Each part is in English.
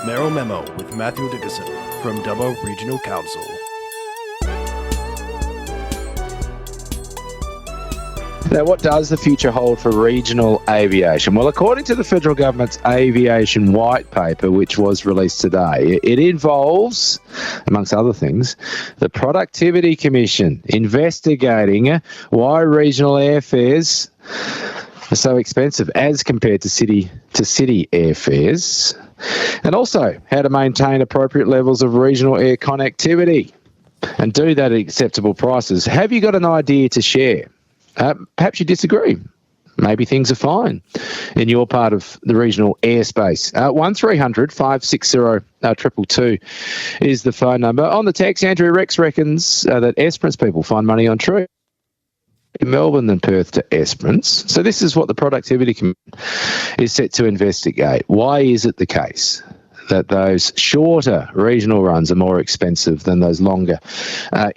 Mayoral Memo with Matthew Dickinson from Dubbo Regional Council. Now, what does the future hold for regional aviation? Well, according to the federal government's Aviation White Paper, which was released today, it involves, amongst other things, the Productivity Commission investigating why regional airfares are so expensive as compared to city-to-city airfares, and also how to maintain appropriate levels of regional air connectivity and do that at acceptable prices. Have you got an idea to share? Perhaps you disagree. Maybe things are fine in your part of the regional airspace. 1300 560 222 is the phone number. On the text, Andrew Rex reckons that Esperance people find money on true in Melbourne than Perth to Esperance. So this is what the Productivity Commission is set to investigate. Why is it the case that those shorter regional runs are more expensive than those longer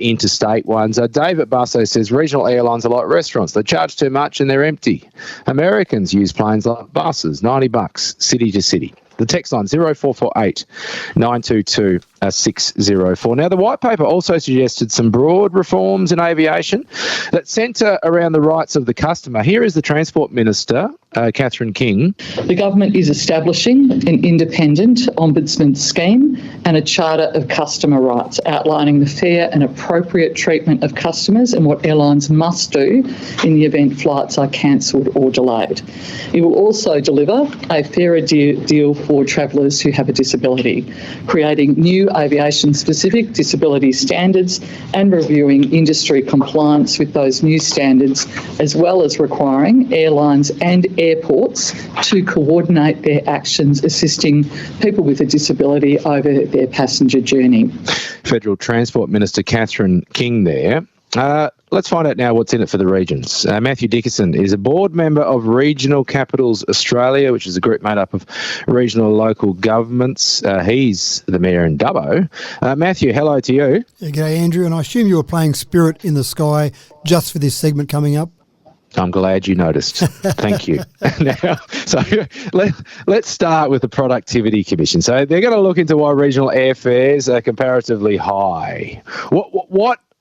interstate ones? David Basso says regional airlines are like restaurants. They charge too much and they're empty. Americans use planes like buses, $90 city to city. The text line 0448 922 604. Now, the white paper also suggested some broad reforms in aviation that centre around the rights of the customer. Here is the Transport Minister, Catherine King. The government is establishing an independent ombudsman scheme and a charter of customer rights outlining the fair and appropriate treatment of customers and what airlines must do in the event flights are cancelled or delayed. It will also deliver a fairer deal for travellers who have a disability, creating new aviation-specific disability standards and reviewing industry compliance with those new standards, as well as requiring airlines and airports to coordinate their actions assisting people with a disability over their passenger journey. Federal Transport Minister Catherine King there. Let's find out now what's in it for the regions. Matthew Dickinson is a board member of Regional Capitals Australia, which is a group made up of regional and local governments. He's the mayor in Dubbo. Matthew, hello to you. Yeah, g'day, Andrew, and I assume you were playing Spirit in the Sky just for this segment coming up. I'm glad you noticed. Thank you. Now, so let's start with the Productivity Commission. So they're going to look into why regional airfares are comparatively high.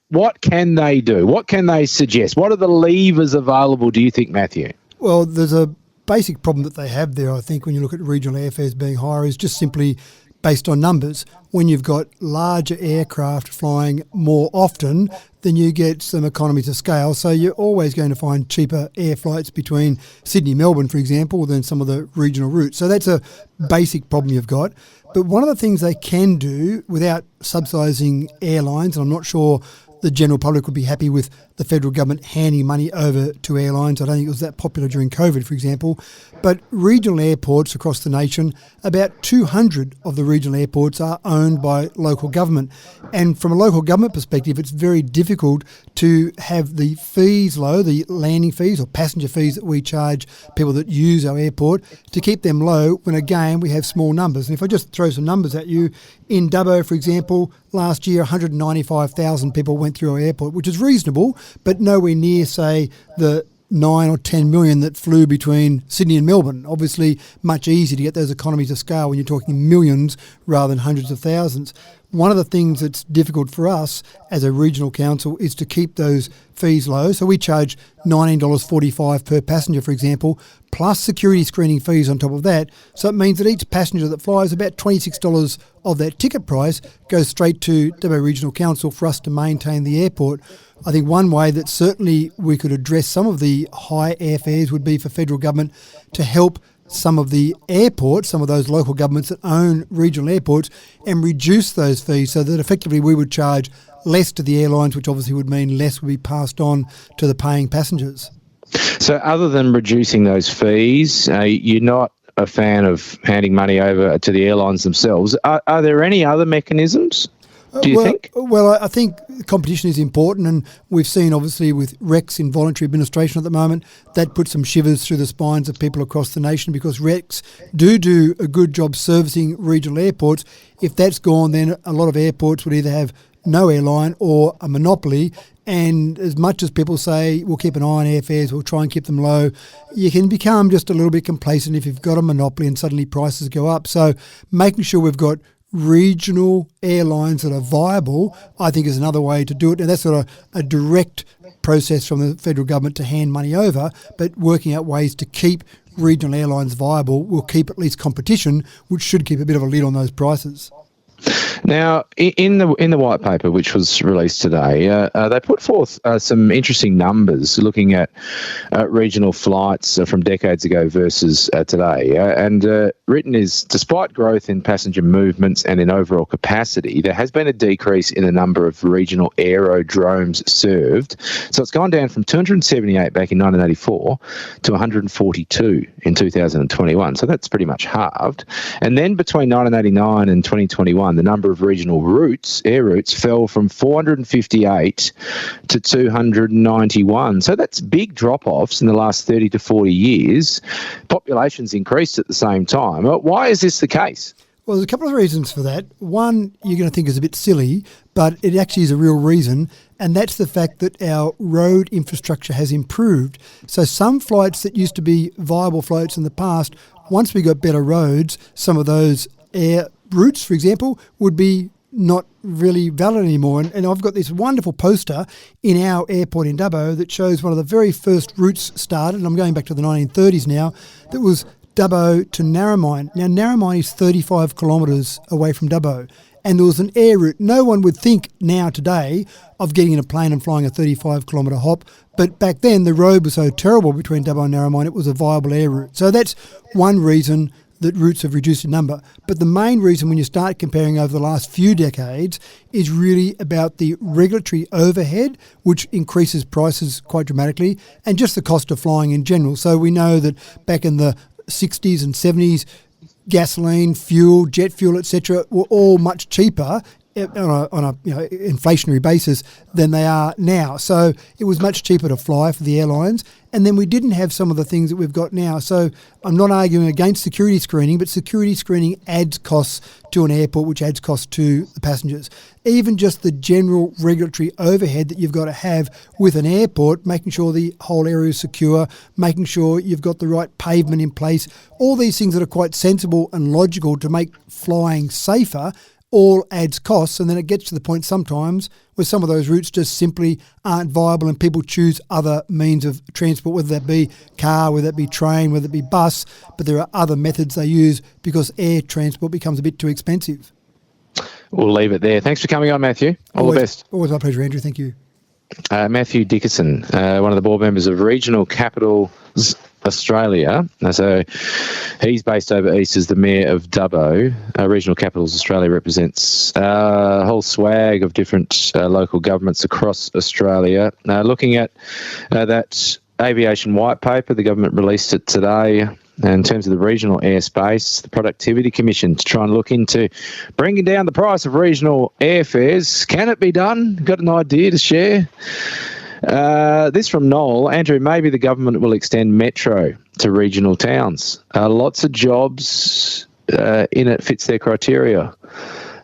What can they do? What can they suggest? What are the levers available, do you think, Matthew? Well, there's a basic problem that they have there, I think, when you look at regional airfares being higher, is just simply based on numbers. When you've got larger aircraft flying more often, then you get some economies of scale. So you're always going to find cheaper air flights between Sydney and Melbourne, for example, than some of the regional routes. So that's a basic problem you've got. But one of the things they can do without subsidising airlines, and I'm not sure the general public would be happy with the federal government handing money over to airlines. I don't think it was that popular during COVID, for example. But regional airports across the nation, about 200 of the regional airports are owned by local government. And from a local government perspective, it's very difficult to have the fees low, the landing fees or passenger fees that we charge people that use our airport, to keep them low when, again, we have small numbers. And if I just throw some numbers at you, in Dubbo, for example, last year 195,000 people went through our airport, which is reasonable, but nowhere near, say, the 9 or 10 million that flew between Sydney and Melbourne. Obviously, much easier to get those economies of scale when you're talking millions rather than hundreds of thousands. One of the things that's difficult for us as a regional council is to keep those fees low. So we charge $19.45 per passenger, for example, plus security screening fees on top of that. So it means that each passenger that flies, about $26 of that ticket price goes straight to Dubbo Regional Council for us to maintain the airport. I think one way that certainly we could address some of the high airfares would be for federal government to help some of the airports, some of those local governments that own regional airports, and reduce those fees so that effectively we would charge less to the airlines, which obviously would mean less would be passed on to the paying passengers. So other than reducing those fees, you're not a fan of handing money over to the airlines themselves. Are there any other mechanisms, do you think? Well, I think competition is important, and we've seen obviously with RECs in voluntary administration at the moment, that puts some shivers through the spines of people across the nation, because RECs do a good job servicing regional airports. If that's gone, then a lot of airports would either have no airline or a monopoly. And as much as people say we'll keep an eye on airfares, we'll try and keep them low, you can become just a little bit complacent if you've got a monopoly and suddenly prices go up. So making sure we've got regional airlines that are viable, I think, is another way to do it. And that's sort of a direct process from the federal government to hand money over, but working out ways to keep regional airlines viable will keep at least competition, which should keep a bit of a lid on those prices. Now, in the white paper, which was released today, they put forth some interesting numbers looking at regional flights from decades ago versus today. And written is, despite growth in passenger movements and in overall capacity, there has been a decrease in the number of regional aerodromes served. So it's gone down from 278 back in 1984 to 142 in 2021. So that's pretty much halved. And then between 1989 and 2021, the number of regional air routes fell from 458 to 291. So that's big drop-offs in the last 30 to 40 years. Population's increased at the same time. Why is this the case? Well, there's a couple of reasons for that. One, you're going to think is a bit silly, but it actually is a real reason, and that's the fact that our road infrastructure has improved. So some flights that used to be viable flights in the past, once we got better roads, some of those air routes, for example, would be not really valid anymore. And I've got this wonderful poster in our airport in Dubbo that shows one of the very first routes started, and I'm going back to the 1930s now, that was Dubbo to Narromine. Now, Narromine is 35 kilometres away from Dubbo, and there was an air route. No one would think now today of getting in a plane and flying a 35-kilometre hop, but back then the road was so terrible between Dubbo and Narromine, it was a viable air route. So that's one reason that routes have reduced in number. But the main reason when you start comparing over the last few decades is really about the regulatory overhead, which increases prices quite dramatically, and just the cost of flying in general. So we know that back in the 60s and 70s, gasoline, fuel, jet fuel, etc., were all much cheaper on a inflationary basis than they are now. So it was much cheaper to fly for the airlines, and then we didn't have some of the things that we've got now. So I'm not arguing against security screening, but security screening adds costs to an airport, which adds costs to the passengers. Even just the general regulatory overhead that you've got to have with an airport, making sure the whole area is secure, making sure you've got the right pavement in place, all these things that are quite sensible and logical to make flying safer, all adds costs. And then it gets to the point sometimes where some of those routes just simply aren't viable and people choose other means of transport, whether that be car, whether that be train, whether it be bus, but there are other methods they use because air transport becomes a bit too expensive. We'll leave it there. Thanks for coming on, Matthew. All the best. Always my pleasure, Andrew. Thank you. Matthew Dickerson, one of the board members of Regional Capitals Australia. So he's based over east as the Mayor of Dubbo. Regional Capitals Australia represents a whole swag of different local governments across Australia. Looking at that Aviation White Paper, the government released it today. In terms of the regional airspace, the Productivity Commission to try and look into bringing down the price of regional airfares. Can it be done? Got an idea to share? This from Noel. Andrew, maybe the government will extend metro to regional towns. Lots of jobs in it fits their criteria.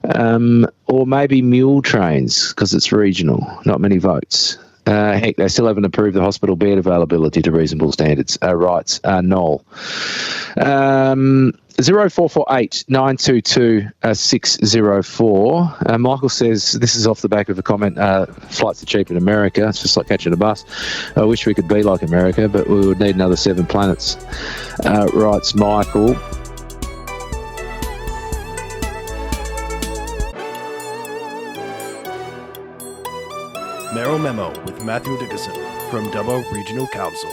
Or maybe mule trains because it's regional, not many votes. Heck, they still haven't approved the hospital bed availability to reasonable standards, writes Noel. 0448 922 604. Michael says, this is off the back of a comment, flights are cheap in America. It's just like catching a bus. I wish we could be like America, but we would need another 7 planets, writes Michael. Mayoral Memo with Matthew Dickerson from Dubbo Regional Council.